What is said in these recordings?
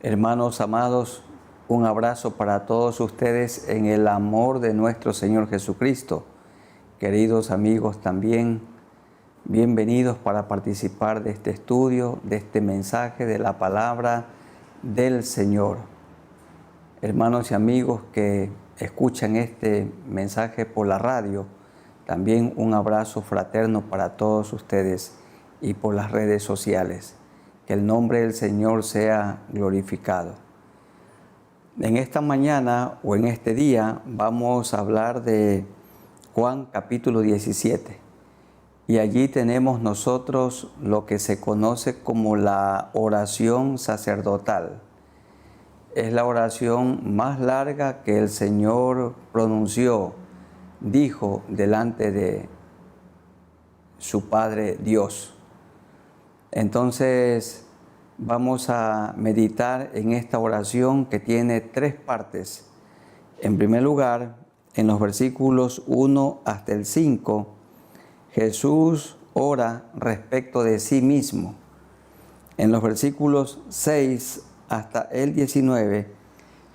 Hermanos amados, un abrazo para todos ustedes en el amor de nuestro Señor Jesucristo. Queridos amigos también, bienvenidos para participar de este estudio, de este mensaje de la palabra del Señor. Hermanos y amigos que escuchan este mensaje por la radio, también un abrazo fraterno para todos ustedes y por las redes sociales. Que el nombre del Señor sea glorificado. En esta mañana o en este día vamos a hablar de Juan capítulo 17. Y allí tenemos nosotros lo que se conoce como la oración sacerdotal. Es la oración más larga que el Señor pronunció, dijo delante de su Padre Dios. Entonces vamos a meditar en esta oración que tiene tres partes. En primer lugar, en los versículos 1 hasta el 5, Jesús ora respecto de sí mismo. En los versículos 6 hasta el 19,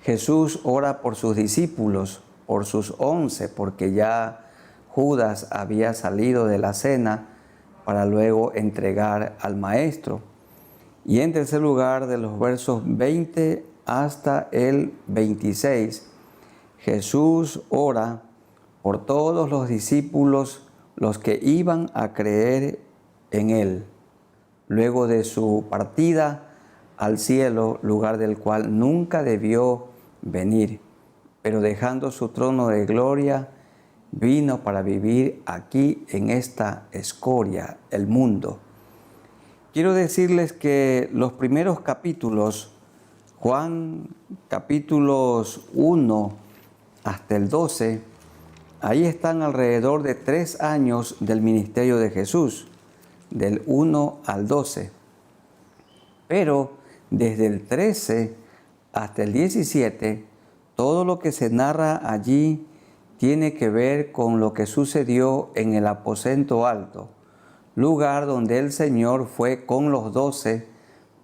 Jesús ora por sus discípulos, por sus 11, porque ya Judas había salido de la cena para luego entregar al Maestro. Y en tercer lugar, de los versos 20 hasta el 26, Jesús ora por todos los discípulos, los que iban a creer en Él, luego de su partida al cielo, lugar del cual nunca debió venir, pero dejando su trono de gloria, vino para vivir aquí en esta escoria, el mundo. Quiero decirles que los primeros capítulos, Juan capítulos 1 hasta el 12, ahí están alrededor de 3 años del ministerio de Jesús, del 1 al 12. Pero desde el 13 hasta el 17, todo lo que se narra allí tiene que ver con lo que sucedió en el aposento alto, lugar donde el Señor fue con los 12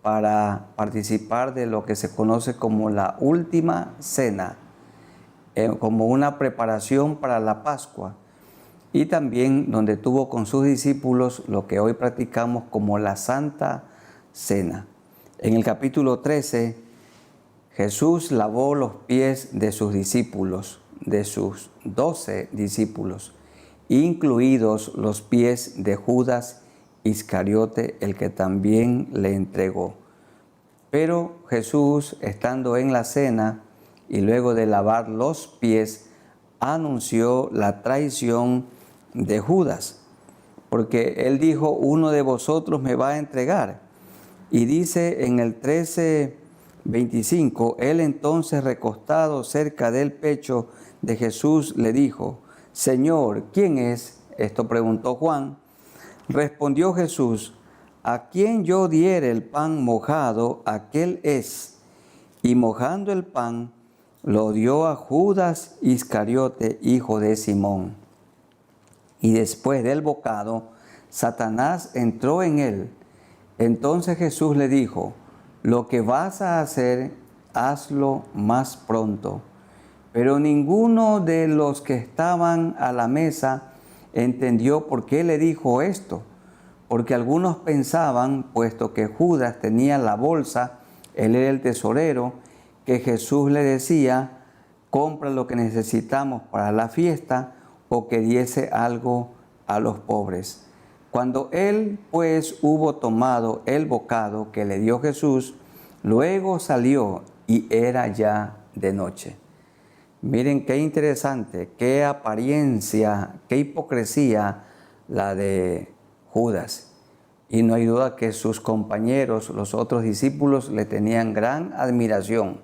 para participar de lo que se conoce como la última cena, como una preparación para la Pascua, y también donde tuvo con sus discípulos lo que hoy practicamos como la Santa Cena. En el capítulo 13, Jesús lavó los pies de sus discípulos, de sus 12 discípulos, incluidos los pies de Judas Iscariote, el que también le entregó. Pero Jesús, estando en la cena y luego de lavar los pies, anunció la traición de Judas, porque él dijo: uno de vosotros me va a entregar. Y dice en el 13:25, él entonces, recostado cerca del pecho de Jesús, le dijo: Señor, ¿quién es? Esto preguntó Juan. Respondió Jesús: a quien yo diere el pan mojado, aquel es. Y mojando el pan, lo dio a Judas Iscariote, hijo de Simón. Y después del bocado, Satanás entró en él. Entonces Jesús le dijo: lo que vas a hacer, hazlo más pronto. Pero ninguno de los que estaban a la mesa entendió por qué le dijo esto, porque algunos pensaban, puesto que Judas tenía la bolsa, él era el tesorero, que Jesús le decía: compra lo que necesitamos para la fiesta, o que diese algo a los pobres. Cuando él pues hubo tomado el bocado que le dio Jesús, luego salió y era ya de noche. Miren qué interesante, qué apariencia, qué hipocresía la de Judas. Y no hay duda que sus compañeros, los otros discípulos, le tenían gran admiración.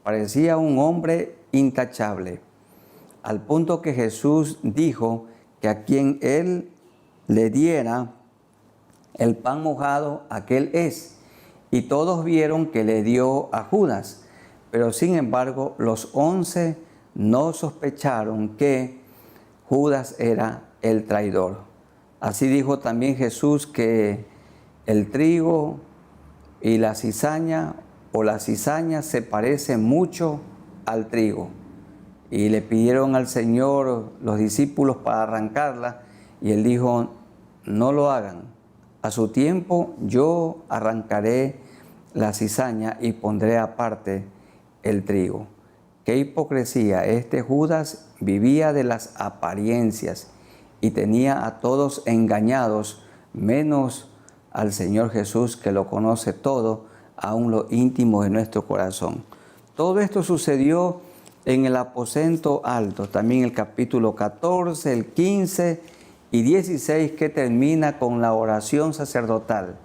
Parecía un hombre intachable, al punto que Jesús dijo que a quien él le diera el pan mojado, aquel es. Y todos vieron que le dio a Judas. Pero sin embargo, los 11 no sospecharon que Judas era el traidor. Así dijo también Jesús que el trigo y la cizaña o la cizaña se parece mucho al trigo. Y le pidieron al Señor los discípulos para arrancarla, y Él dijo, no lo hagan. A su tiempo yo arrancaré la cizaña y pondré aparte el trigo. ¡Qué hipocresía! Este Judas vivía de las apariencias y tenía a todos engañados, menos al Señor Jesús, que lo conoce todo, aún lo íntimo de nuestro corazón. Todo esto sucedió en el aposento alto, también el capítulo 14, el 15 y 16, que termina con la oración sacerdotal.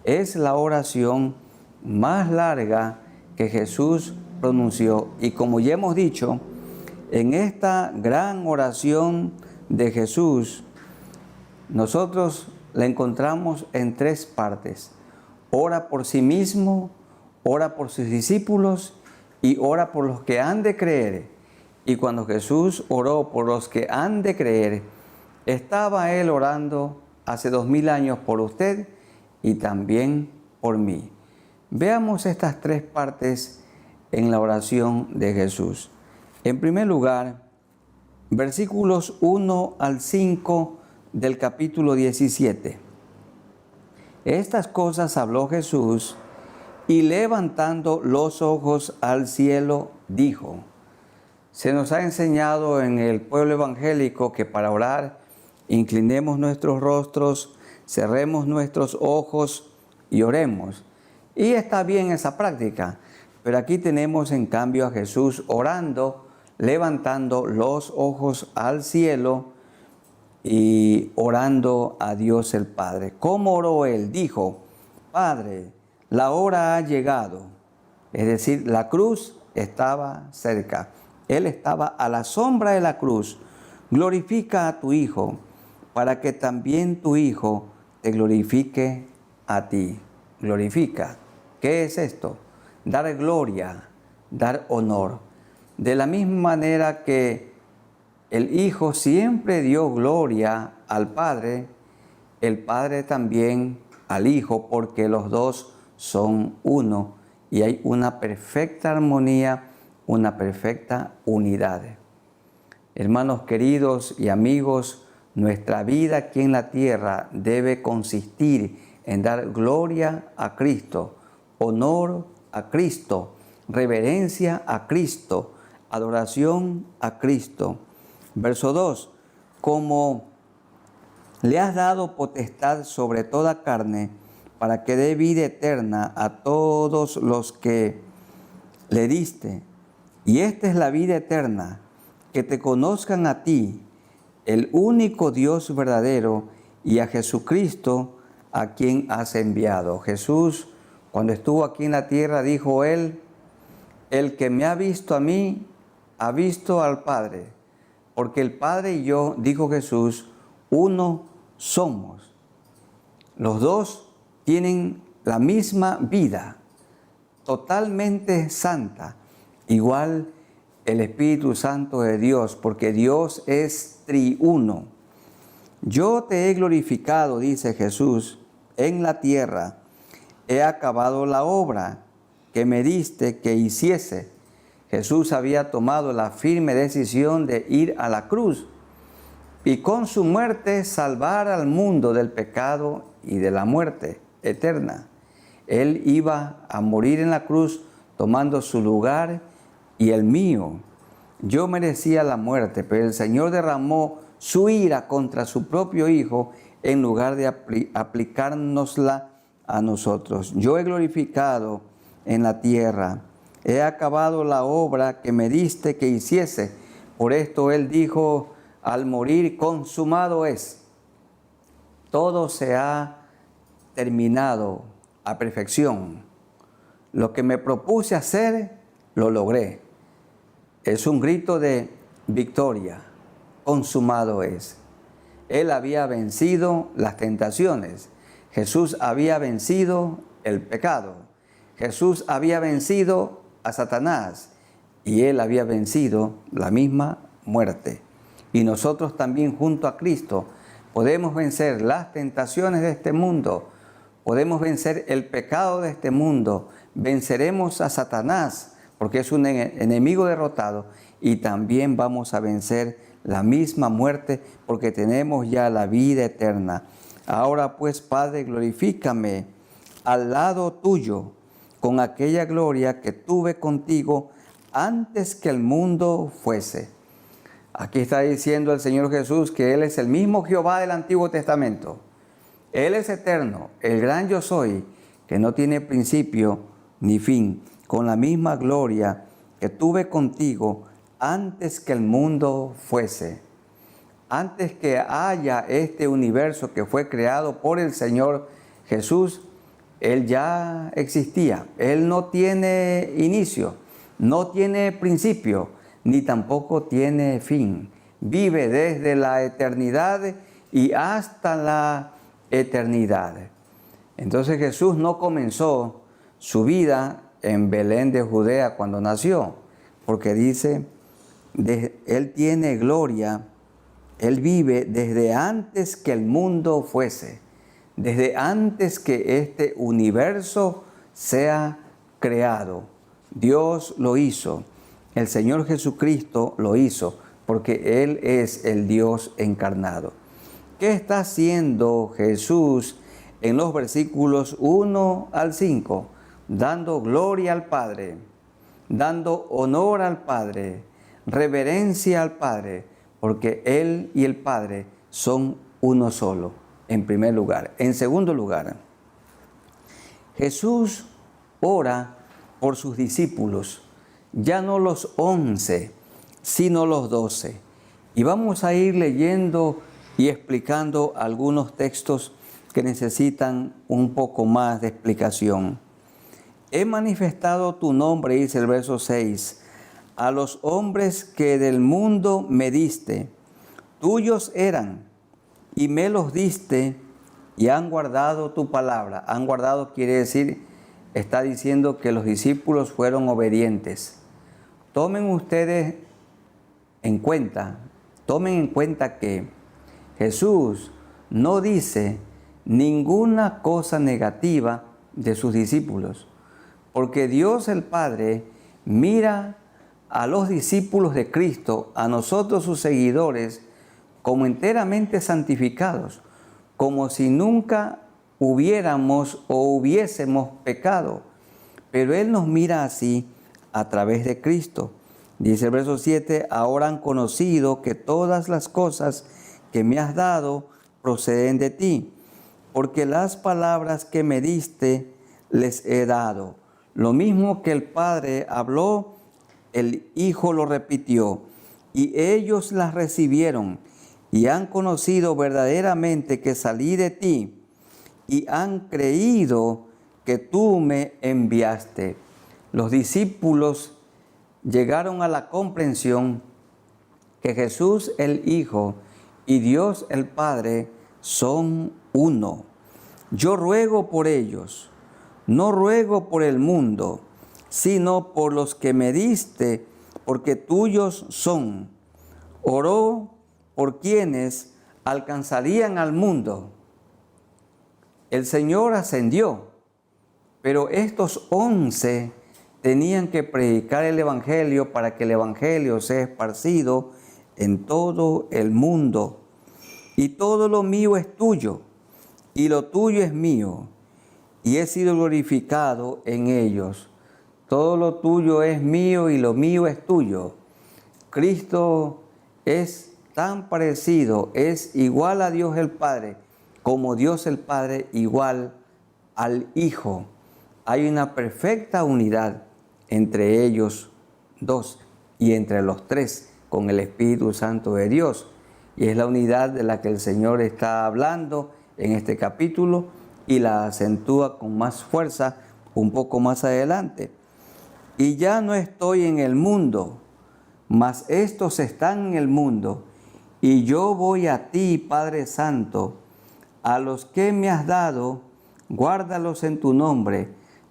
Es la oración más larga que Jesús pronunció, y como ya hemos dicho, en esta gran oración de Jesús, nosotros la encontramos en tres partes. Ora por sí mismo, ora por sus discípulos y ora por los que han de creer. Y cuando Jesús oró por los que han de creer, estaba Él orando hace 2000 años por usted y también por mí. Veamos estas tres partes en la oración de Jesús. En primer lugar, versículos 1 al 5 del capítulo 17. Estas cosas habló Jesús y levantando los ojos al cielo dijo. Se nos ha enseñado en el pueblo evangélico que para orar inclinemos nuestros rostros, cerremos nuestros ojos y oremos. Y está bien esa práctica, pero aquí tenemos en cambio a Jesús orando, levantando los ojos al cielo y orando a Dios el Padre. ¿Cómo oró Él? Dijo, Padre, la hora ha llegado. Es decir, la cruz estaba cerca. Él estaba a la sombra de la cruz. Glorifica a tu Hijo, para que también tu Hijo te glorifique a ti. Glorifica. ¿Qué es esto? Dar gloria, dar honor. De la misma manera que el Hijo siempre dio gloria al Padre, el Padre también al Hijo, porque los dos son uno y hay una perfecta armonía, una perfecta unidad. Hermanos queridos y amigos, nuestra vida aquí en la tierra debe consistir en dar gloria a Cristo, honor a Cristo, reverencia a Cristo, adoración a Cristo. Verso 2, como le has dado potestad sobre toda carne, para que dé vida eterna a todos los que le diste. Y esta es la vida eterna, que te conozcan a ti, el único Dios verdadero, y a Jesucristo, a quien has enviado. Jesús, cuando estuvo aquí en la tierra, dijo Él, el que me ha visto a mí, ha visto al Padre. Porque el Padre y yo, dijo Jesús, uno somos. Los dos tienen la misma vida, totalmente santa. Igual el Espíritu Santo de Dios, porque Dios es triuno. Yo te he glorificado, dice Jesús, en la tierra. He acabado la obra que me diste que hiciese. Jesús había tomado la firme decisión de ir a la cruz y con su muerte salvar al mundo del pecado y de la muerte eterna. Él iba a morir en la cruz tomando su lugar y el mío. Yo merecía la muerte, pero el Señor derramó su ira contra su propio Hijo en lugar de aplicárnosla a nosotros. Yo he glorificado en la tierra. He acabado la obra que me diste que hiciese. Por esto Él dijo al morir, consumado es. Todo se ha terminado a perfección. Lo que me propuse hacer, lo logré. Es un grito de victoria. Consumado es. Él había vencido las tentaciones. Jesús había vencido el pecado. Jesús había vencido a Satanás y Él había vencido la misma muerte. Y nosotros también junto a Cristo podemos vencer las tentaciones de este mundo, podemos vencer el pecado de este mundo, venceremos a Satanás, porque es un enemigo derrotado, y también vamos a vencer la misma muerte, porque tenemos ya la vida eterna. Ahora pues, Padre, glorifícame al lado tuyo, con aquella gloria que tuve contigo antes que el mundo fuese. Aquí está diciendo el Señor Jesús que Él es el mismo Jehová del Antiguo Testamento. Él es eterno, el gran yo soy, que no tiene principio ni fin, con la misma gloria que tuve contigo antes que el mundo fuese. Antes que haya este universo que fue creado por el Señor Jesús, Él ya existía. Él no tiene inicio, no tiene principio, ni tampoco tiene fin. Vive desde la eternidad y hasta la eternidad. Entonces Jesús no comenzó su vida en Belén de Judea cuando nació, porque dice, Él tiene gloria, Él vive desde antes que el mundo fuese, desde antes que este universo sea creado. Dios lo hizo, el Señor Jesucristo lo hizo, porque Él es el Dios encarnado. ¿Qué está haciendo Jesús en los versículos 1 al 5? Dando gloria al Padre, dando honor al Padre, reverencia al Padre, porque Él y el Padre son uno solo, en primer lugar. En segundo lugar, Jesús ora por sus discípulos, ya no los 11, sino los 12. Y vamos a ir leyendo y explicando algunos textos que necesitan un poco más de explicación. He manifestado tu nombre, dice el verso 6, a los hombres que del mundo me diste. Tuyos eran, y me los diste, y han guardado tu palabra. Han guardado quiere decir, está diciendo que los discípulos fueron obedientes. Tomen ustedes en cuenta, que Jesús no dice ninguna cosa negativa de sus discípulos, porque Dios el Padre mira a los discípulos de Cristo, a nosotros sus seguidores, como enteramente santificados, como si nunca hubiéramos o hubiésemos pecado. Pero Él nos mira así a través de Cristo. Dice el verso 7, ahora han conocido que todas las cosas que me has dado proceden de ti, porque las palabras que me diste les he dado. Lo mismo que el Padre habló, el Hijo lo repitió, y ellos las recibieron, y han conocido verdaderamente que salí de ti, y han creído que tú me enviaste. Los discípulos llegaron a la comprensión que Jesús el Hijo y Dios el Padre son uno. Yo ruego por ellos, no ruego por el mundo, sino por los que me diste, porque tuyos son. Oró por quienes alcanzarían al mundo. El Señor ascendió, pero estos 11 tenían que predicar el Evangelio para que el Evangelio sea esparcido en todo el mundo. Y todo lo mío es tuyo, y lo tuyo es mío, y he sido glorificado en ellos. Todo lo tuyo es mío y lo mío es tuyo. Cristo es tan parecido, es igual a Dios el Padre, como Dios el Padre igual al Hijo. Hay una perfecta unidad entre ellos dos y entre los tres con el Espíritu Santo de Dios. Y es la unidad de la que el Señor está hablando en este capítulo y la acentúa con más fuerza un poco más adelante. Y ya no estoy en el mundo, mas estos están en el mundo, y yo voy a ti, Padre Santo, a los que me has dado, guárdalos en tu nombre,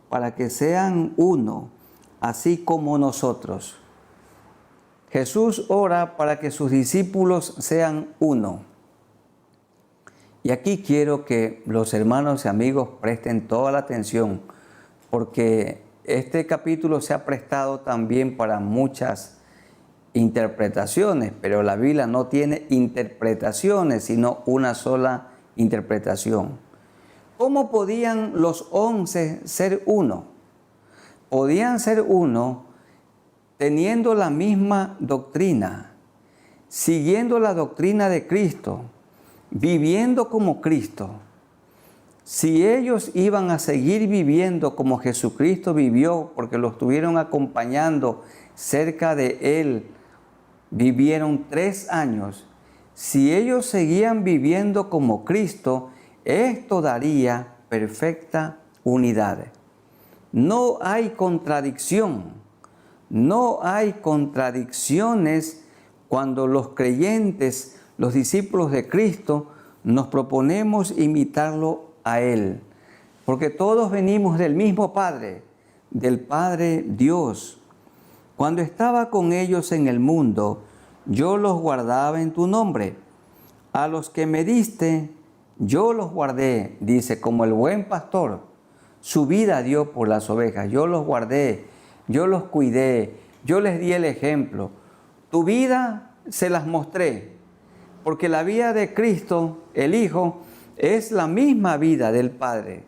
para que sean uno, así como nosotros. Jesús ora para que sus discípulos sean uno. Y aquí quiero que los hermanos y amigos presten toda la atención, porque este capítulo se ha prestado también para muchas interpretaciones, pero la Biblia no tiene interpretaciones, sino una sola interpretación. ¿Cómo podían los 11 ser uno? Podían ser uno teniendo la misma doctrina, siguiendo la doctrina de Cristo, viviendo como Cristo. Si ellos iban a seguir viviendo como Jesucristo vivió, porque lo estuvieron acompañando cerca de Él, vivieron 3 años. Si ellos seguían viviendo como Cristo, esto daría perfecta unidad. No hay contradicción, no hay contradicciones cuando los creyentes, los discípulos de Cristo, nos proponemos imitarlo a Él, porque todos venimos del mismo Padre, del Padre Dios. Cuando estaba con ellos en el mundo, yo los guardaba en tu nombre. A los que me diste, yo los guardé, dice, como el buen pastor. Su vida dio por las ovejas. Yo los guardé, yo los cuidé, yo les di el ejemplo. Tu vida se las mostré, porque la vida de Cristo, el Hijo, es la misma vida del Padre.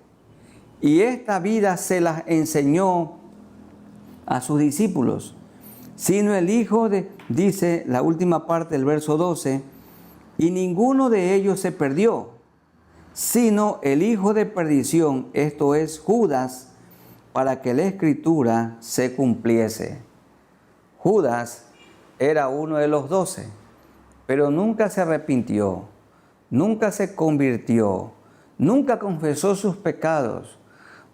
Y esta vida se las enseñó a sus discípulos. Sino el Hijo dice la última parte del verso 12, y ninguno de ellos se perdió, sino el hijo de perdición, esto es Judas, para que la Escritura se cumpliese. Judas era uno de los 12, pero nunca se arrepintió, nunca se convirtió, nunca confesó sus pecados,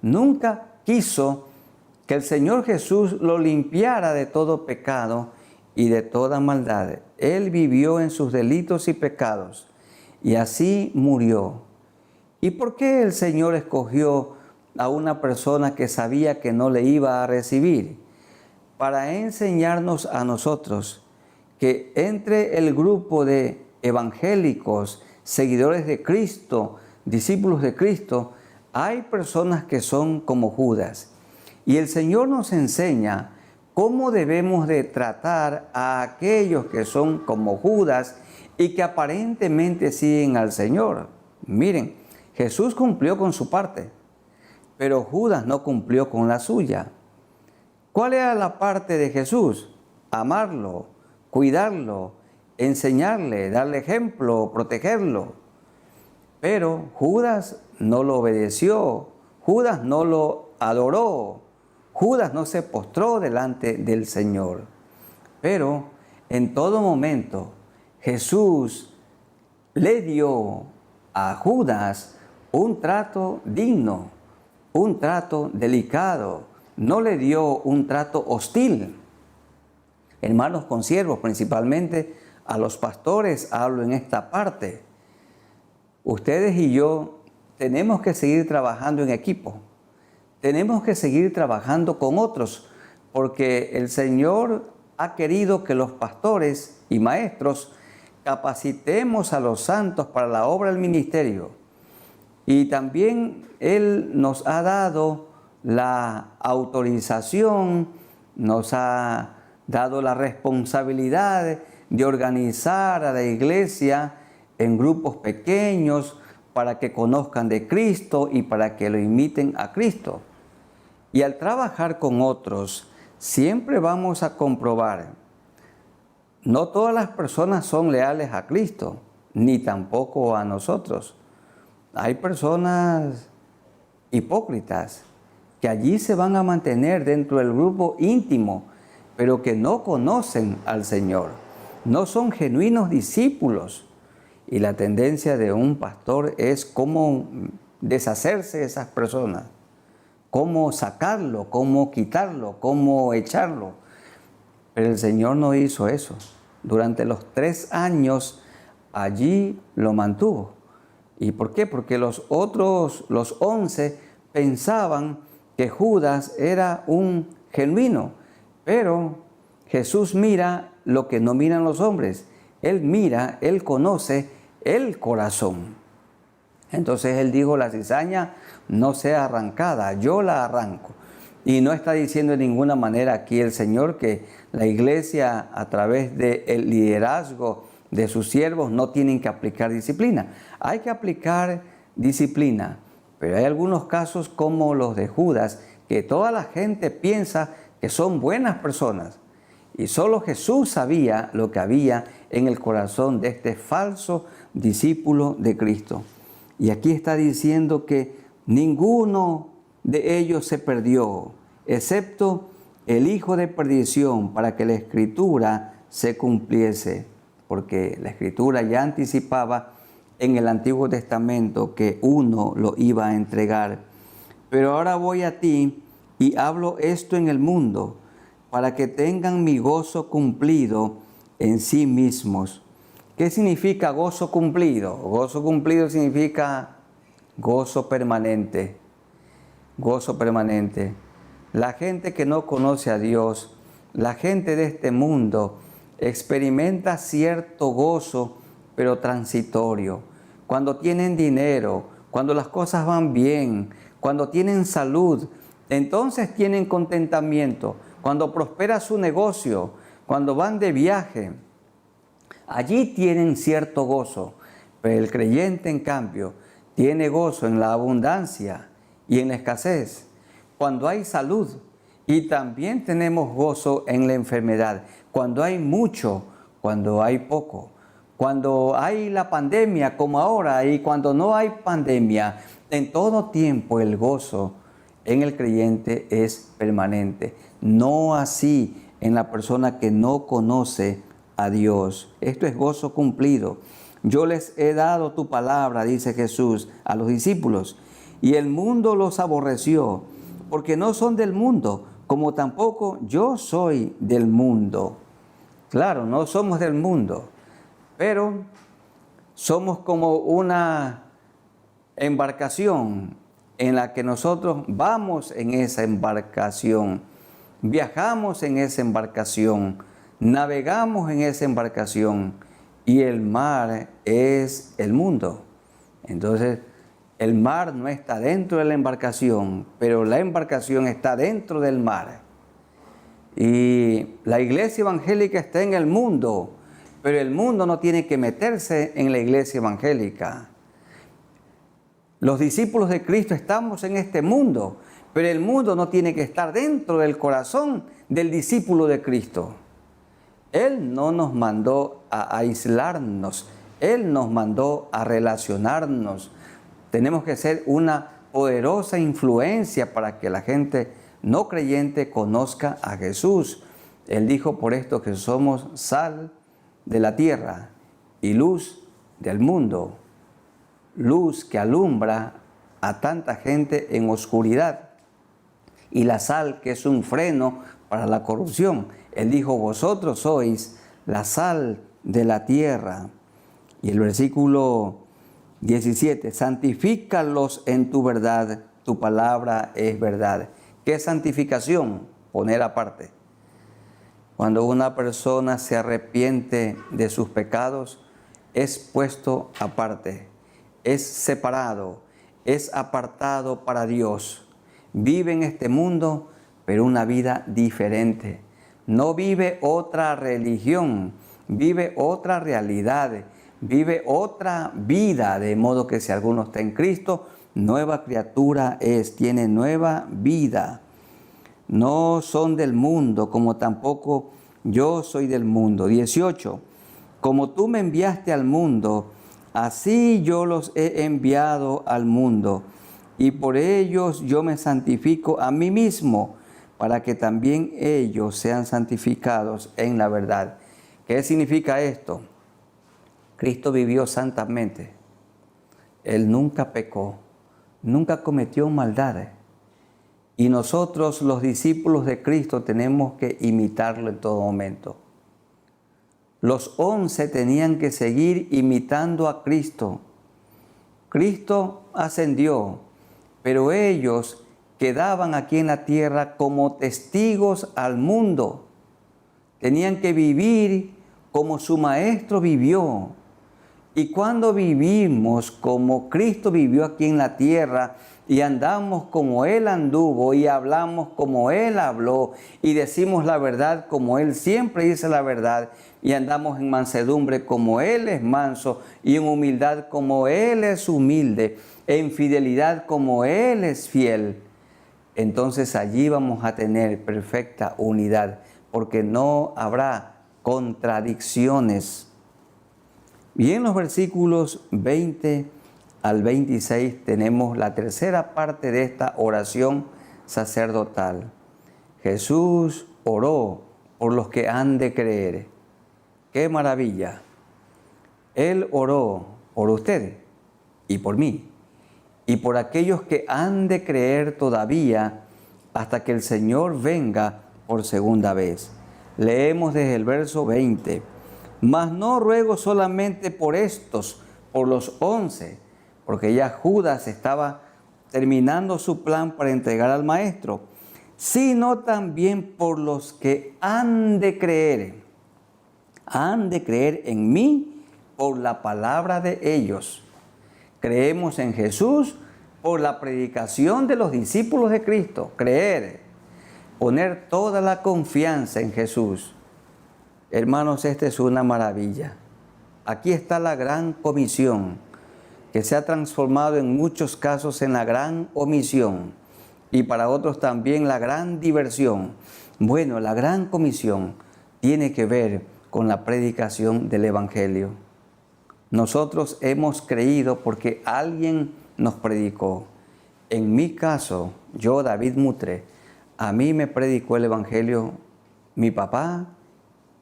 nunca quiso que el Señor Jesús lo limpiara de todo pecado y de toda maldad. Él vivió en sus delitos y pecados y así murió. ¿Y por qué el Señor escogió a una persona que sabía que no le iba a recibir? Para enseñarnos a nosotros que entre el grupo de evangélicos, seguidores de Cristo, discípulos de Cristo, hay personas que son como Judas. Y el Señor nos enseña cómo debemos de tratar a aquellos que son como Judas y que aparentemente siguen al Señor. Miren, Jesús cumplió con su parte, pero Judas no cumplió con la suya. ¿Cuál era la parte de Jesús? Amarlo, cuidarlo, enseñarle, darle ejemplo, protegerlo. Pero Judas no lo obedeció, Judas no lo adoró, Judas no se postró delante del Señor. Pero en todo momento Jesús le dio a Judas un trato digno, un trato delicado, no le dio un trato hostil. Hermanos consiervos, principalmente a los pastores hablo en esta parte. Ustedes y yo tenemos que seguir trabajando en equipo. Tenemos que seguir trabajando con otros, porque el Señor ha querido que los pastores y maestros capacitemos a los santos para la obra del ministerio. Y también Él nos ha dado la autorización, nos ha dado la responsabilidad de organizar a la iglesia en grupos pequeños para que conozcan de Cristo y para que lo imiten a Cristo. Y al trabajar con otros, siempre vamos a comprobar, no todas las personas son leales a Cristo, ni tampoco a nosotros. Hay personas hipócritas que allí se van a mantener dentro del grupo íntimo, pero que no conocen al Señor, no son genuinos discípulos. Y la tendencia de un pastor es cómo deshacerse de esas personas, cómo sacarlo, cómo quitarlo, cómo echarlo. Pero el Señor no hizo eso. Durante los 3 años allí lo mantuvo. ¿Y por qué? Porque los 11, pensaban que Judas era un genuino. Pero Jesús mira lo que no miran los hombres. Él mira, Él conoce el corazón. Entonces Él dijo, la cizaña no sea arrancada, yo la arranco. Y no está diciendo de ninguna manera aquí el Señor que la iglesia, a través del liderazgo de sus siervos, no tienen que aplicar disciplina. Hay que aplicar disciplina, pero hay algunos casos como los de Judas, que toda la gente piensa que son buenas personas. Y solo Jesús sabía lo que había en el corazón de este falso discípulo de Cristo. Y aquí está diciendo que ninguno de ellos se perdió, excepto el hijo de perdición, para que la Escritura se cumpliese. Porque la Escritura ya anticipaba en el Antiguo Testamento que uno lo iba a entregar. Pero ahora voy a ti y hablo esto en el mundo, para que tengan mi gozo cumplido en sí mismos. ¿Qué significa gozo cumplido? Gozo cumplido significa gozo permanente. Gozo permanente. La gente que no conoce a Dios, la gente de este mundo, experimenta cierto gozo, pero transitorio. Cuando tienen dinero, cuando las cosas van bien, cuando tienen salud, entonces tienen contentamiento. Cuando prospera su negocio, cuando van de viaje, allí tienen cierto gozo. Pero el creyente, en cambio, tiene gozo en la abundancia y en la escasez, cuando hay salud, y también tenemos gozo en la enfermedad, cuando hay mucho, cuando hay poco, cuando hay la pandemia como ahora y cuando no hay pandemia. En todo tiempo el gozo en el creyente es permanente. No así en la persona que no conoce a Dios. Esto es gozo cumplido. Yo les he dado tu palabra, dice Jesús a los discípulos, y el mundo los aborreció, porque no son del mundo, como tampoco yo soy del mundo. Claro, no somos del mundo, pero somos como una embarcación en la que nosotros vamos en esa embarcación, viajamos en esa embarcación, navegamos en esa embarcación, y el mar es el mundo. Entonces, el mar no está dentro de la embarcación, pero la embarcación está dentro del mar. Y la iglesia evangélica está en el mundo, pero el mundo no tiene que meterse en la iglesia evangélica. Los discípulos de Cristo estamos en este mundo, pero el mundo no tiene que estar dentro del corazón del discípulo de Cristo. Él no nos mandó a aislarnos, Él nos mandó a relacionarnos. Tenemos que ser una poderosa influencia para que la gente no creyente conozca a Jesús. Él dijo por esto que somos sal de la tierra y luz del mundo. Luz que alumbra a tanta gente en oscuridad. Y la sal que es un freno para la corrupción. Él dijo, vosotros sois la sal de la tierra. Y el versículo 17, santifícalos en tu verdad, tu palabra es verdad. ¿Qué es santificación? Poner aparte. Cuando una persona se arrepiente de sus pecados, es puesto aparte, es separado, es apartado para Dios. Vive en este mundo, pero una vida diferente. No vive otra religión, vive otra realidad, vive otra vida, de modo que si alguno está en Cristo, nueva criatura es, tiene nueva vida. No son del mundo, como tampoco yo soy del mundo. 18. Como tú me enviaste al mundo, así yo los he enviado al mundo, y por ellos yo me santifico a mí mismo, para que también ellos sean santificados en la verdad. ¿Qué significa esto? Cristo vivió santamente. Él nunca pecó, nunca cometió maldades. Y nosotros, los discípulos de Cristo, tenemos que imitarlo en todo momento. Los 11 tenían que seguir imitando a Cristo. Cristo ascendió, pero ellos quedaban aquí en la tierra como testigos al mundo. Tenían que vivir como su Maestro vivió. Y cuando vivimos como Cristo vivió aquí en la tierra y andamos como Él anduvo y hablamos como Él habló y decimos la verdad como Él siempre dice la verdad y andamos en mansedumbre como Él es manso y en humildad como Él es humilde, en fidelidad como Él es fiel, entonces allí vamos a tener perfecta unidad, porque no habrá contradicciones. Y en los versículos 20 al 26 tenemos la tercera parte de esta oración sacerdotal. Jesús oró por los que han de creer. ¡Qué maravilla! Él oró por ustedes y por mí y por aquellos que han de creer todavía hasta que el Señor venga por segunda vez. Leemos desde el verso 20. Mas no ruego solamente por estos, por los 11, porque ya Judas estaba terminando su plan para entregar al Maestro, sino también por los que han de creer en mí por la palabra de ellos. Creemos en Jesús por la predicación de los discípulos de Cristo. Creer, poner toda la confianza en Jesús. Hermanos, esta es una maravilla. Aquí está la gran comisión, que se ha transformado en muchos casos en la gran omisión y para otros también la gran diversión. Bueno, la gran comisión tiene que ver con la predicación del Evangelio. Nosotros hemos creído porque alguien nos predicó. En mi caso, yo, David Mutre, a mí me predicó el Evangelio mi papá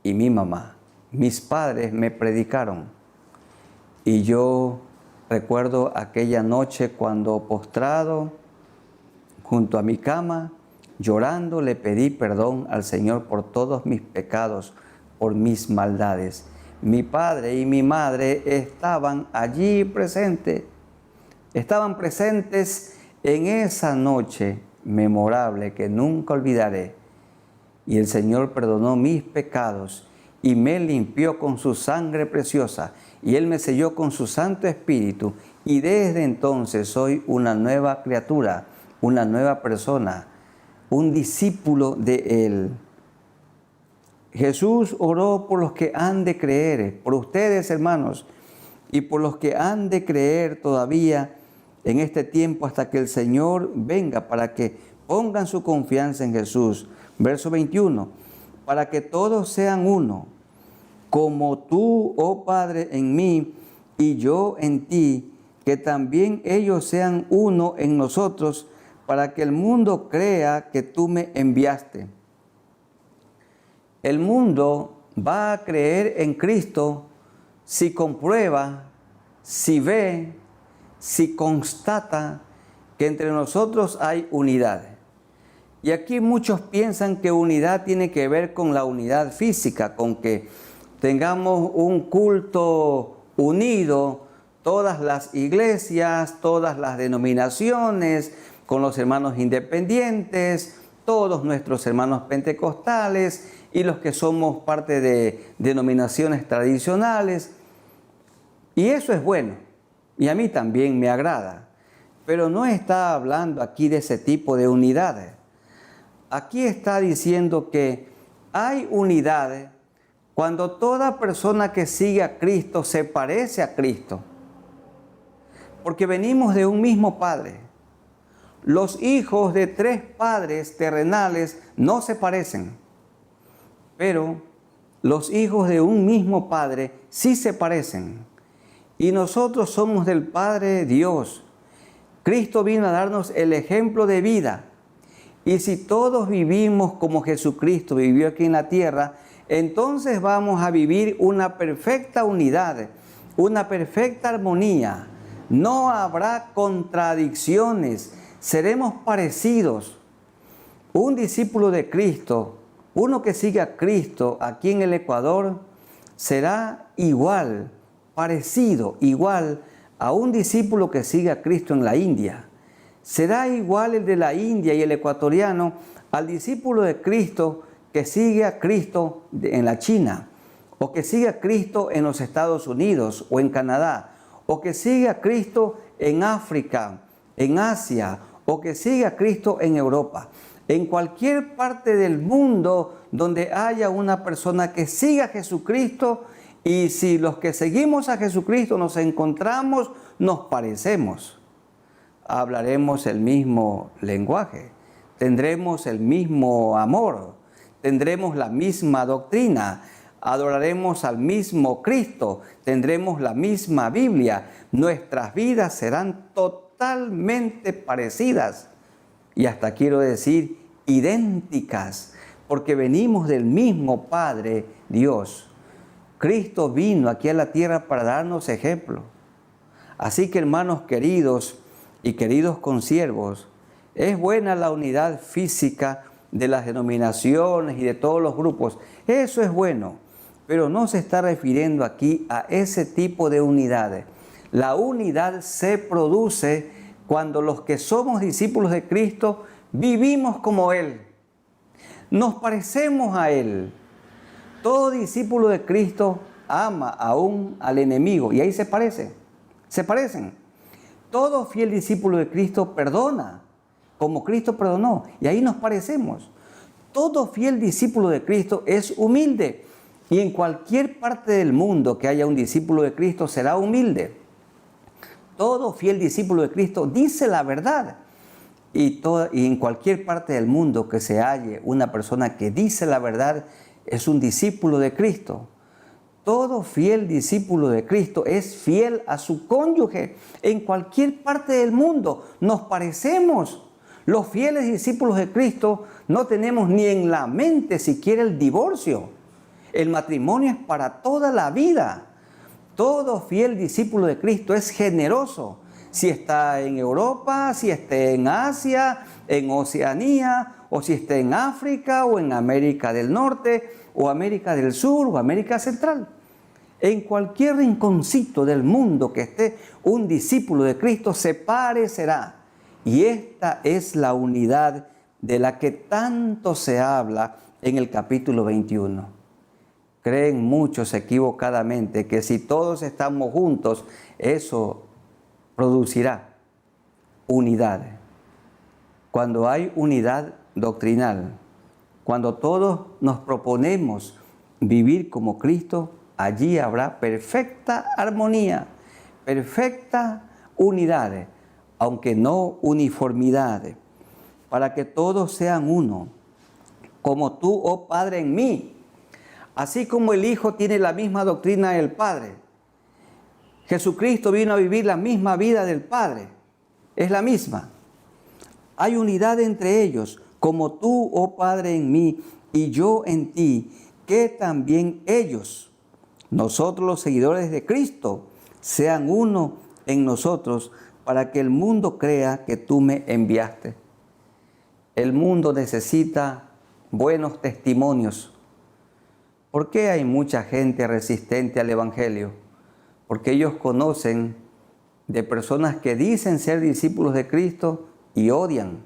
y mi mamá. Mis padres me predicaron. Y yo recuerdo aquella noche cuando postrado junto a mi cama, llorando, le pedí perdón al Señor por todos mis pecados, por mis maldades. Mi padre y mi madre estaban allí presentes. Estaban presentes en esa noche memorable que nunca olvidaré. Y el Señor perdonó mis pecados y me limpió con su sangre preciosa. Y Él me selló con su Santo Espíritu. Y desde entonces soy una nueva criatura, una nueva persona, un discípulo de Él. Jesús oró por los que han de creer, por ustedes, hermanos, y por los que han de creer todavía en este tiempo hasta que el Señor venga, para que pongan su confianza en Jesús. Verso 21, para que todos sean uno, como tú, oh Padre, en mí y yo en ti, que también ellos sean uno en nosotros, para que el mundo crea que tú me enviaste. El mundo va a creer en Cristo si comprueba, si ve, si constata que entre nosotros hay unidad. Y aquí muchos piensan que unidad tiene que ver con la unidad física, con que tengamos un culto unido, todas las iglesias, todas las denominaciones, con los hermanos independientes, todos nuestros hermanos pentecostales y los que somos parte de denominaciones tradicionales. Y eso es bueno, y a mí también me agrada, pero no está hablando aquí de ese tipo de unidad. Aquí está diciendo que hay unidad cuando toda persona que sigue a Cristo se parece a Cristo, porque venimos de un mismo Padre. Los hijos de tres padres terrenales no se parecen, pero los hijos de un mismo Padre sí se parecen. Y nosotros somos del Padre Dios. Cristo vino a darnos el ejemplo de vida. Y si todos vivimos como Jesucristo vivió aquí en la tierra, entonces vamos a vivir una perfecta unidad, una perfecta armonía. No habrá contradicciones, seremos parecidos. Un discípulo de Cristo, uno que sigue a Cristo aquí en el Ecuador, será igual, parecido, igual a un discípulo que sigue a Cristo en la India. Será igual el de la India y el ecuatoriano al discípulo de Cristo que sigue a Cristo en la China, o que sigue a Cristo en los Estados Unidos o en Canadá, o que sigue a Cristo en África, en Asia o que sigue a Cristo en Europa. En cualquier parte del mundo donde haya una persona que siga a Jesucristo, y si los que seguimos a Jesucristo nos encontramos, nos parecemos, hablaremos el mismo lenguaje, tendremos el mismo amor, tendremos la misma doctrina, adoraremos al mismo Cristo, tendremos la misma Biblia, nuestras vidas serán totalmente parecidas y hasta quiero decir idénticas, porque venimos del mismo Padre Dios. Cristo vino aquí a la tierra para darnos ejemplo. Así que, hermanos queridos y queridos consiervos, es buena la unidad física de las denominaciones y de todos los grupos. Eso es bueno, pero no se está refiriendo aquí a ese tipo de unidades. La unidad se produce cuando los que somos discípulos de Cristo vivimos como Él. Nos parecemos a Él. Todo discípulo de Cristo ama aún al enemigo y ahí se parecen. Todo fiel discípulo de Cristo perdona como Cristo perdonó y ahí nos parecemos. Todo fiel discípulo de Cristo es humilde y en cualquier parte del mundo que haya un discípulo de Cristo será humilde. Todo fiel discípulo de Cristo dice la verdad y en cualquier parte del mundo que se halle una persona que dice la verdad es un discípulo de Cristo. Todo fiel discípulo de Cristo es fiel a su cónyuge. En cualquier parte del mundo nos parecemos. Los fieles discípulos de Cristo no tenemos ni en la mente siquiera el divorcio. El matrimonio es para toda la vida. Todo fiel discípulo de Cristo es generoso. Si está en Europa, si está en Asia, en Oceanía, o si está en África, o en América del Norte, o América del Sur, o América Central. En cualquier rinconcito del mundo que esté un discípulo de Cristo se parecerá. Y esta es la unidad de la que tanto se habla en el capítulo 21. Creen muchos equivocadamente que si todos estamos juntos, eso producirá unidad. Cuando hay unidad doctrinal, cuando todos nos proponemos vivir como Cristo, allí habrá perfecta armonía, perfecta unidad, aunque no uniformidad, para que todos sean uno, como tú, oh Padre, en mí. Así como el Hijo tiene la misma doctrina del Padre, Jesucristo vino a vivir la misma vida del Padre, es la misma. Hay unidad entre ellos, como tú, oh Padre, en mí y yo en ti, que también ellos, nosotros los seguidores de Cristo, sean uno en nosotros, para que el mundo crea que tú me enviaste. El mundo necesita buenos testimonios. ¿Por qué hay mucha gente resistente al Evangelio? Porque ellos conocen de personas que dicen ser discípulos de Cristo y odian,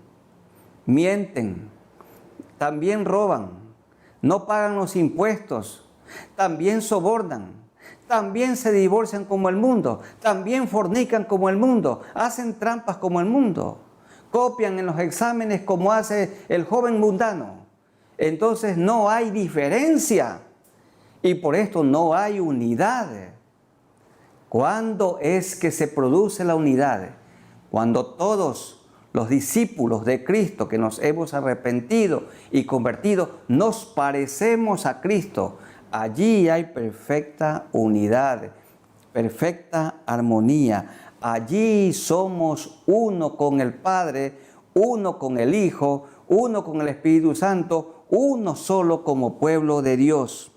mienten, también roban, no pagan los impuestos, también sobornan, también se divorcian como el mundo, también fornican como el mundo, hacen trampas como el mundo, copian en los exámenes como hace el joven mundano. Entonces no hay diferencia y por esto no hay unidad. ¿Cuándo es que se produce la unidad? Cuando todos los discípulos de Cristo que nos hemos arrepentido y convertido nos parecemos a Cristo. Allí hay perfecta unidad, perfecta armonía. Allí somos uno con el Padre, uno con el Hijo, uno con el Espíritu Santo, uno solo como pueblo de Dios.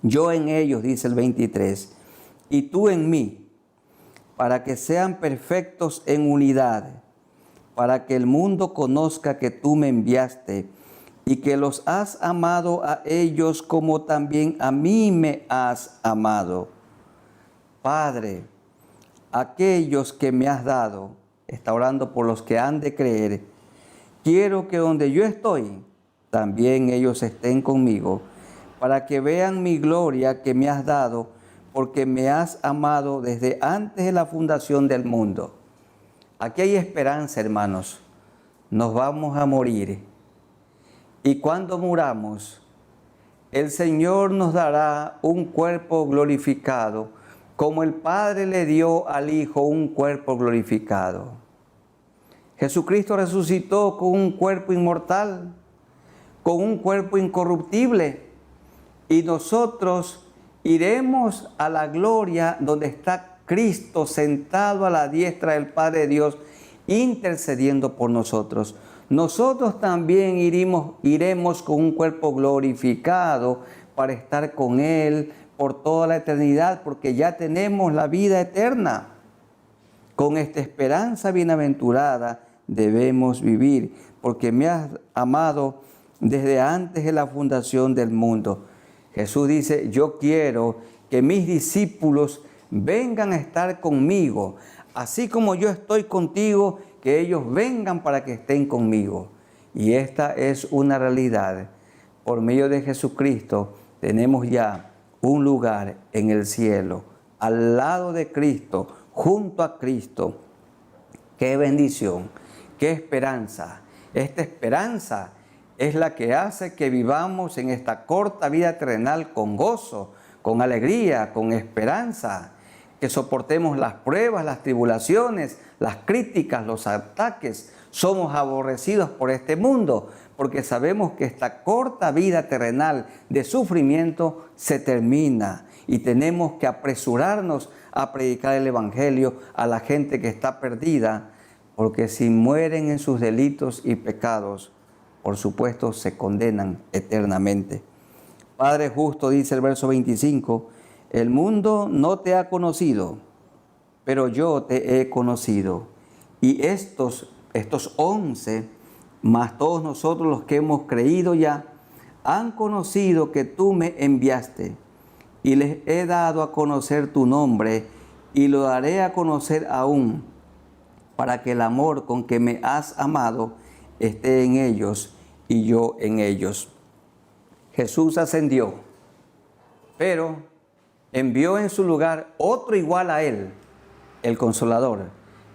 Yo en ellos, dice el 23, y tú en mí, para que sean perfectos en unidad, para que el mundo conozca que tú me enviaste y que los has amado a ellos como también a mí me has amado. Padre, aquellos que me has dado, está orando por los que han de creer, quiero que donde yo estoy, también ellos estén conmigo, para que vean mi gloria que me has dado, porque me has amado desde antes de la fundación del mundo. Aquí hay esperanza, hermanos. Nos vamos a morir. Y cuando muramos, el Señor nos dará un cuerpo glorificado, como el Padre le dio al Hijo un cuerpo glorificado. Jesucristo resucitó con un cuerpo inmortal, con un cuerpo incorruptible, y nosotros iremos a la gloria donde está Cristo sentado a la diestra del Padre de Dios, intercediendo por nosotros. Nosotros también iremos con un cuerpo glorificado para estar con Él por toda la eternidad, porque ya tenemos la vida eterna. Con esta esperanza bienaventurada debemos vivir, porque me has amado desde antes de la fundación del mundo. Jesús dice, yo quiero que mis discípulos vengan a estar conmigo, así como yo estoy contigo, que ellos vengan para que estén conmigo. Y esta es una realidad. Por medio de Jesucristo tenemos ya un lugar en el cielo, al lado de Cristo, junto a Cristo. ¡Qué bendición! ¡Qué esperanza! Esta esperanza es la que hace que vivamos en esta corta vida terrenal con gozo, con alegría, con esperanza, que soportemos las pruebas, las tribulaciones, las críticas, los ataques. Somos aborrecidos por este mundo porque sabemos que esta corta vida terrenal de sufrimiento se termina y tenemos que apresurarnos a predicar el Evangelio a la gente que está perdida, porque si mueren en sus delitos y pecados, por supuesto se condenan eternamente. Padre justo, dice el verso 25, el mundo no te ha conocido, pero yo te he conocido. Y estos 11, más todos nosotros los que hemos creído ya, han conocido que tú me enviaste. Y les he dado a conocer tu nombre y lo daré a conocer aún, para que el amor con que me has amado esté en ellos y yo en ellos. Jesús ascendió, pero envió en su lugar otro igual a Él, el Consolador,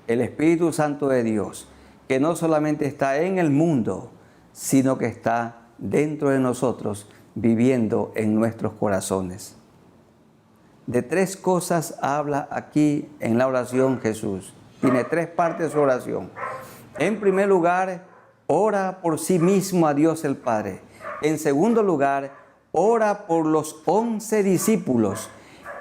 el Espíritu Santo de Dios, que no solamente está en el mundo, sino que está dentro de nosotros, viviendo en nuestros corazones. De 3 cosas habla aquí en la oración Jesús. Tiene 3 partes de su oración. En primer lugar, ora por sí mismo a Dios el Padre. En segundo lugar, ora por los 11 discípulos.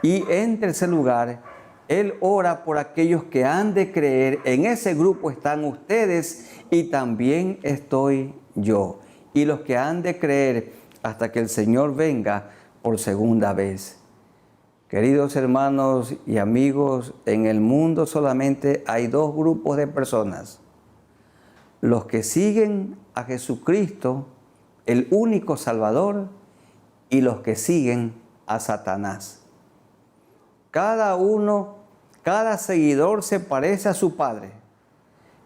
Y en tercer lugar, Él ora por aquellos que han de creer. En ese grupo están ustedes y también estoy yo. Y los que han de creer hasta que el Señor venga por segunda vez. Queridos hermanos y amigos, en el mundo solamente hay 2 grupos de personas. Los que siguen a Jesucristo, el único Salvador, y los que siguen a Satanás. Cada seguidor se parece a su padre.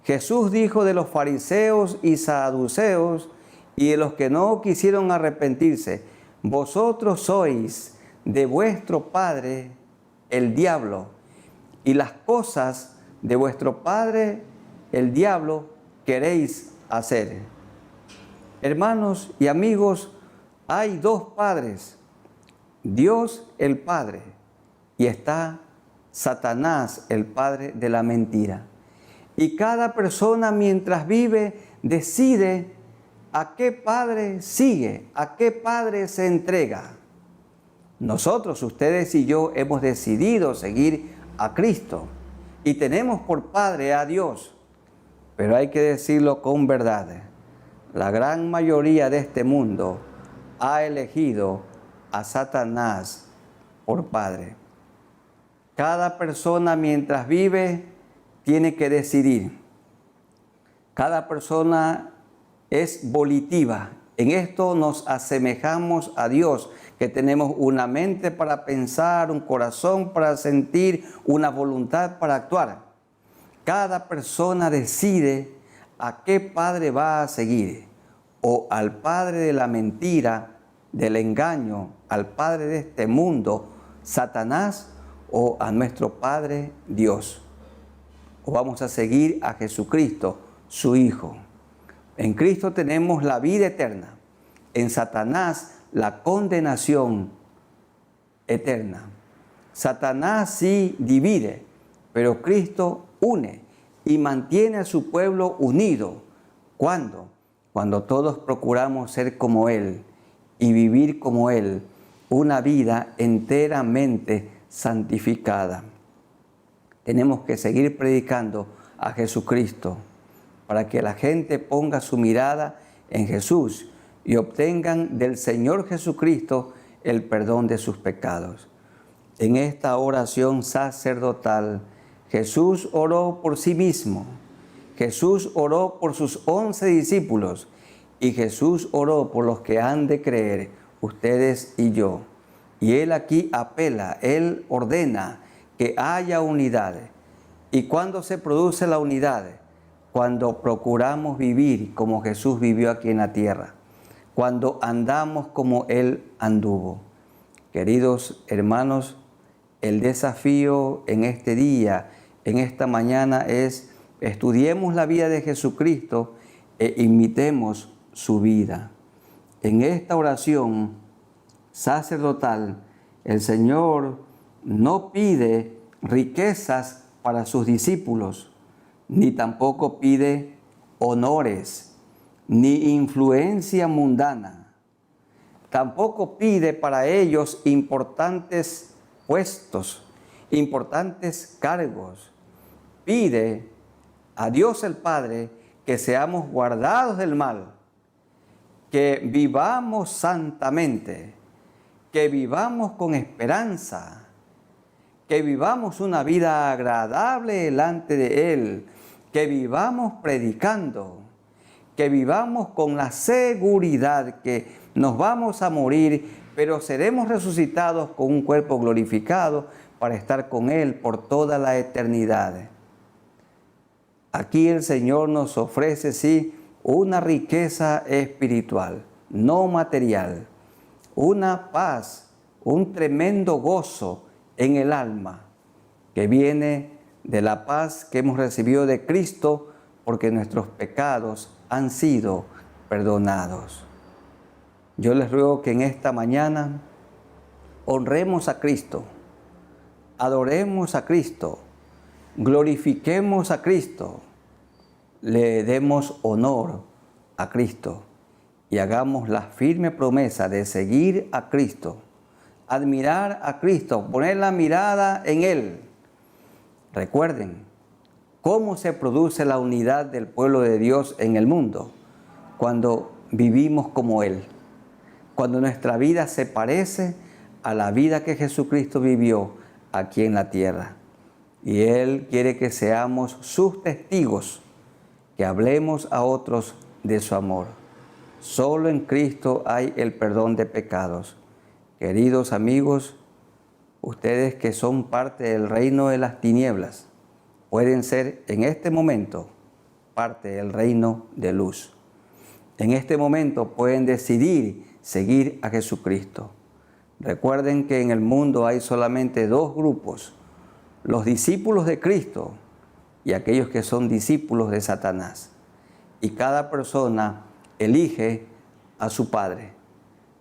Jesús dijo de los fariseos y saduceos y de los que no quisieron arrepentirse, vosotros sois de vuestro padre el diablo, y las cosas de vuestro padre el diablo queréis hacer. Hermanos y amigos, hay 2 padres, Dios el Padre, y está Satanás, el padre de la mentira. Y cada persona mientras vive decide a qué padre sigue, a qué padre se entrega. Nosotros, ustedes y yo, hemos decidido seguir a Cristo y tenemos por padre a Dios. Pero hay que decirlo con verdad. La gran mayoría de este mundo ha elegido a Satanás por padre. Cada persona mientras vive tiene que decidir. Cada persona es volitiva. En esto nos asemejamos a Dios, que tenemos una mente para pensar, un corazón para sentir, una voluntad para actuar. Cada persona decide a qué padre va a seguir, o al padre de la mentira, del engaño, al padre de este mundo, Satanás, o a nuestro Padre Dios. o vamos a seguir a Jesucristo, su Hijo. En Cristo tenemos la vida eterna. En Satanás la condenación eterna. Satanás sí divide, pero Cristo une y mantiene a su pueblo unido. ¿Cuándo? Cuando todos procuramos ser como Él y vivir como Él, una vida enteramente santificada. Tenemos que seguir predicando a Jesucristo para que la gente ponga su mirada en Jesús y obtengan del Señor Jesucristo el perdón de sus pecados. En esta oración sacerdotal, Jesús oró por sí mismo, Jesús oró por sus 11 discípulos y Jesús oró por los que han de creer, ustedes y yo. Y Él aquí apela, Él ordena que haya unidad. ¿Y cuándo se produce la unidad? Cuando procuramos vivir como Jesús vivió aquí en la tierra, cuando andamos como Él anduvo. Queridos hermanos, el desafío en este día, en esta mañana es estudiemos la vida de Jesucristo e imitemos su vida. En esta oración sacerdotal, el Señor no pide riquezas para sus discípulos, ni tampoco pide honores, ni influencia mundana. Tampoco pide para ellos importantes puestos, importantes cargos. Pide a Dios el Padre que seamos guardados del mal, que vivamos santamente, que vivamos con esperanza, que vivamos una vida agradable delante de Él, que vivamos predicando, que vivamos con la seguridad que nos vamos a morir, pero seremos resucitados con un cuerpo glorificado para estar con Él por toda la eternidad. Aquí el Señor nos ofrece, sí, una riqueza espiritual, no material, una paz, un tremendo gozo en el alma, que viene de la paz que hemos recibido de Cristo, porque nuestros pecados han sido perdonados. Yo les ruego que en esta mañana honremos a Cristo, adoremos a Cristo, glorifiquemos a Cristo, le demos honor a Cristo y hagamos la firme promesa de seguir a Cristo, admirar a Cristo, poner la mirada en Él. Recuerden cómo se produce la unidad del pueblo de Dios en el mundo, cuando vivimos como Él, cuando nuestra vida se parece a la vida que Jesucristo vivió aquí en la tierra. Y Él quiere que seamos sus testigos, que hablemos a otros de su amor. Solo en Cristo hay el perdón de pecados. Queridos amigos, ustedes que son parte del reino de las tinieblas, pueden ser en este momento parte del reino de luz. En este momento pueden decidir seguir a Jesucristo. Recuerden que en el mundo hay solamente dos grupos: los discípulos de Cristo y aquellos que son discípulos de Satanás. Y cada persona elige a su Padre.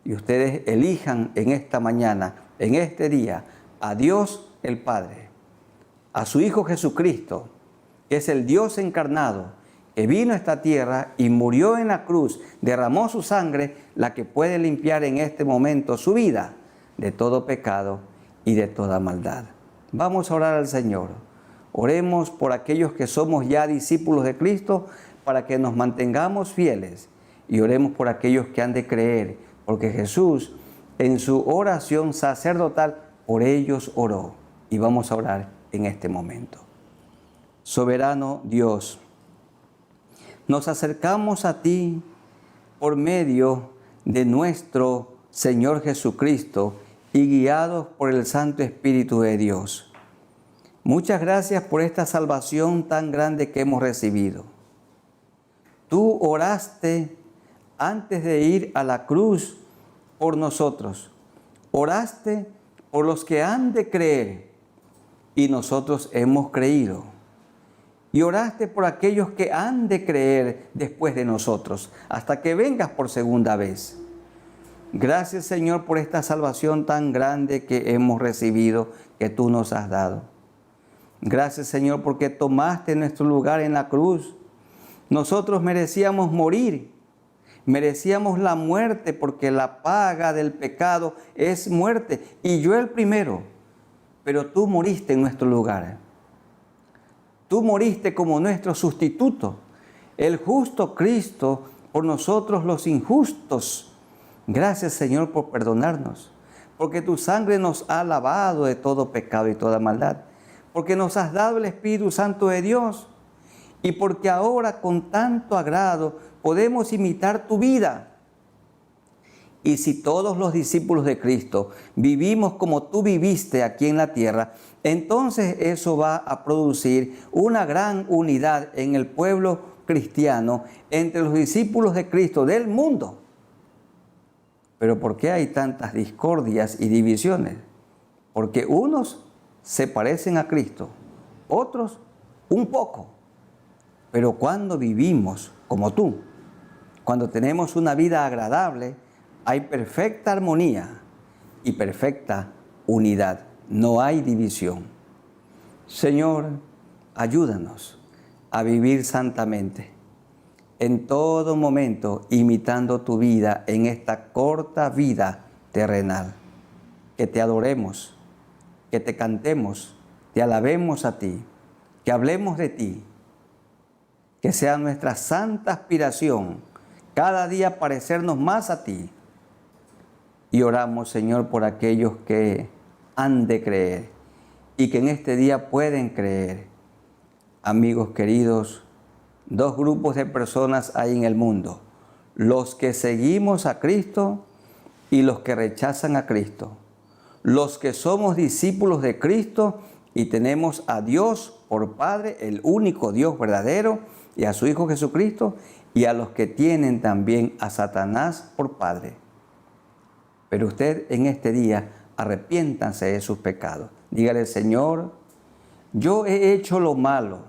Y ustedes elijan en esta mañana, en este día, a Dios el Padre, a su Hijo Jesucristo, que es el Dios encarnado, que vino a esta tierra y murió en la cruz, derramó su sangre, la que puede limpiar en este momento su vida de todo pecado y de toda maldad. Vamos a orar al Señor. Oremos por aquellos que somos ya discípulos de Cristo, para que nos mantengamos fieles, y oremos por aquellos que han de creer, porque Jesús en su oración sacerdotal por ellos oró. Y vamos a orar en este momento. Soberano Dios, nos acercamos a ti por medio de nuestro Señor Jesucristo y guiados por el Santo Espíritu de Dios. Muchas gracias por esta salvación tan grande que hemos recibido. Tú oraste antes de ir a la cruz por nosotros. Oraste por los que han de creer y nosotros hemos creído. y oraste por aquellos que han de creer después de nosotros, hasta que vengas por segunda vez. Gracias, Señor, por esta salvación tan grande que hemos recibido, que tú nos has dado. Gracias, Señor, porque tomaste nuestro lugar en la cruz. Nosotros merecíamos morir, merecíamos la muerte, porque la paga del pecado es muerte, y yo el primero, pero tú moriste en nuestro lugar. Tú moriste como nuestro sustituto, el justo Cristo por nosotros los injustos. Gracias, Señor, por perdonarnos, porque tu sangre nos ha lavado de todo pecado y toda maldad, porque nos has dado el Espíritu Santo de Dios, y porque ahora con tanto agrado podemos imitar tu vida. Y si todos los discípulos de Cristo vivimos como tú viviste aquí en la tierra, entonces eso va a producir una gran unidad en el pueblo cristiano entre los discípulos de Cristo del mundo. Pero ¿por qué hay tantas discordias y divisiones? Porque unos se parecen a Cristo, otros un poco. Pero cuando vivimos como tú, cuando tenemos una vida agradable, hay perfecta armonía y perfecta unidad. No hay división. Señor, ayúdanos a vivir santamente, en todo momento imitando tu vida en esta corta vida terrenal. Que te adoremos, que te cantemos, te alabemos a ti, que hablemos de ti, que sea nuestra santa aspiración cada día parecernos más a ti. Y oramos, Señor, por aquellos que han de creer y que en este día pueden creer. Amigos queridos, dos grupos de personas hay en el mundo: los que seguimos a Cristo y los que rechazan a Cristo. Los que somos discípulos de Cristo y tenemos a Dios por Padre, el único Dios verdadero, y a su Hijo Jesucristo, y a los que tienen también a Satanás por padre. Pero usted en este día arrepiéntanse de sus pecados. Dígale: Señor, yo he hecho lo malo,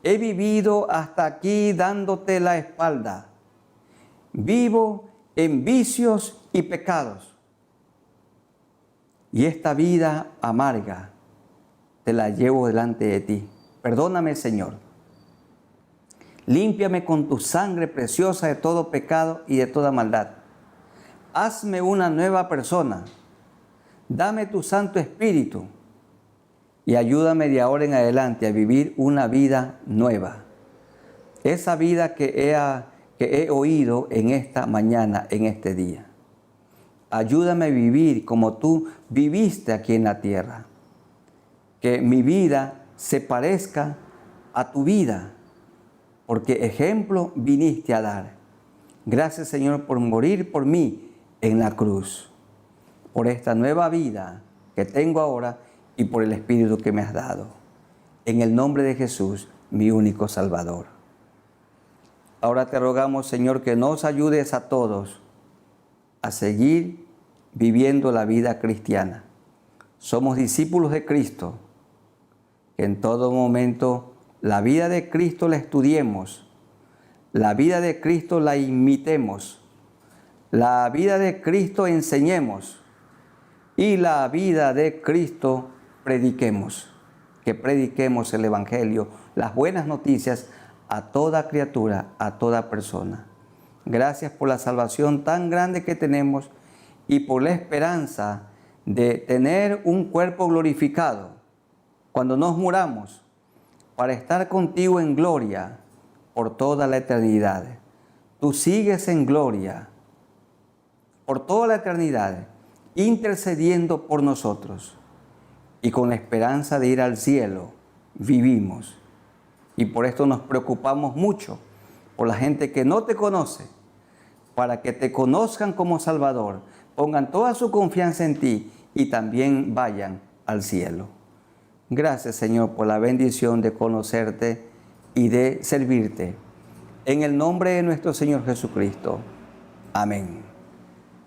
he vivido hasta aquí dándote la espalda, vivo en vicios y pecados, y esta vida amarga te la llevo delante de ti. Perdóname, Señor. Límpiame con tu sangre preciosa de todo pecado y de toda maldad. Hazme una nueva persona. Dame tu Santo Espíritu y ayúdame de ahora en adelante a vivir una vida nueva. Esa vida que he oído en esta mañana, en este día. Ayúdame a vivir como tú viviste aquí en la tierra. Que mi vida se parezca a tu vida, porque ejemplo viniste a dar. Gracias, Señor, por morir por mí en la cruz, por esta nueva vida que tengo ahora y por el Espíritu que me has dado. En el nombre de Jesús, mi único Salvador. Ahora te rogamos, Señor, que nos ayudes a todos a seguir viviendo la vida cristiana. Somos discípulos de Cristo, que en todo momento la vida de Cristo la estudiemos, la vida de Cristo la imitemos, la vida de Cristo enseñemos y la vida de Cristo prediquemos. Que prediquemos el Evangelio, las buenas noticias a toda criatura, a toda persona. Gracias por la salvación tan grande que tenemos y por la esperanza de tener un cuerpo glorificado cuando nos muramos, para estar contigo en gloria por toda la eternidad. Tú sigues en gloria por toda la eternidad, intercediendo por nosotros. Y con la esperanza de ir al cielo, vivimos. Y por esto nos preocupamos mucho por la gente que no te conoce, para que te conozcan como Salvador, pongan toda su confianza en ti y también vayan al cielo. Gracias, Señor, por la bendición de conocerte y de servirte. En el nombre de nuestro Señor Jesucristo. Amén.